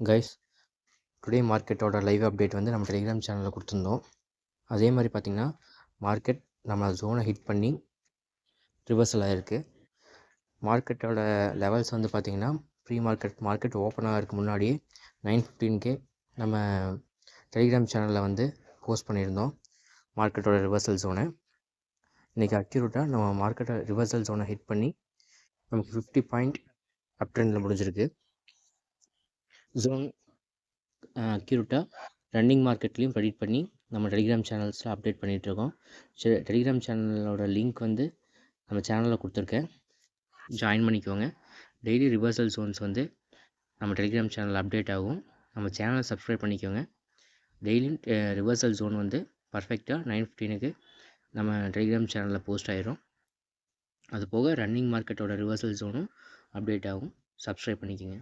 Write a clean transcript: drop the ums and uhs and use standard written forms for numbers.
Guys, today மார்க்கெட்டோட live update வந்து நம்ம டெலிகிராம் சேனலில் கொடுத்துருந்தோம். அதே மாதிரி பார்த்திங்கன்னா மார்க்கெட் நம்ம ஜோனை ஹிட் பண்ணி ரிவர்சல் ஆகிருக்கு. மார்க்கெட்டோட லெவல்ஸ் வந்து பார்த்திங்கன்னா மார்க்கெட் ஓப்பன் ஆகிறதுக்கு முன்னாடியே 9:15 நம்ம டெலிகிராம் சேனலில் வந்து போஸ்ட் பண்ணியிருந்தோம் மார்க்கெட்டோட ரிவர்சல் ஜோனை. இன்றைக்கி அக்யூரேட்டாக நம்ம மார்க்கெட்டை ரிவர்சல் ஜோனை ஹிட் பண்ணி நமக்கு 50 பாயிண்ட் அப் ட்ரெண்டில் முடிஞ்சிருக்கு. ஜோன் அக்யூரேட்டாக ரன்னிங் மார்க்கெட்லேயும் ப்ரெடிக்ட் பண்ணி நம்ம டெலிகிராம் சேனல்ஸில் அப்டேட் பண்ணிகிட்ருக்கோம். டெலிகிராம் சேனலோட லிங்க் வந்து நம்ம சேனலில் கொடுத்துருக்கேன், ஜாயின் பண்ணிக்கோங்க. டெய்லி ரிவர்சல் ஜோன்ஸ் வந்து நம்ம டெலிகிராம் சேனலில் அப்டேட் ஆகும். நம்ம சேனலை சப்ஸ்கிரைப் பண்ணிக்கோங்க. டெய்லியும் ரிவர்சல் ஜோன் வந்து பர்ஃபெக்டாக 9:15 நம்ம டெலிகிராம் சேனலில் போஸ்ட் ஆகிரும். அது போக ரன்னிங் மார்க்கெட்டோட ரிவர்சல் ஜோனும் அப்டேட் ஆகும். சப்ஸ்கிரைப் பண்ணிக்கோங்க.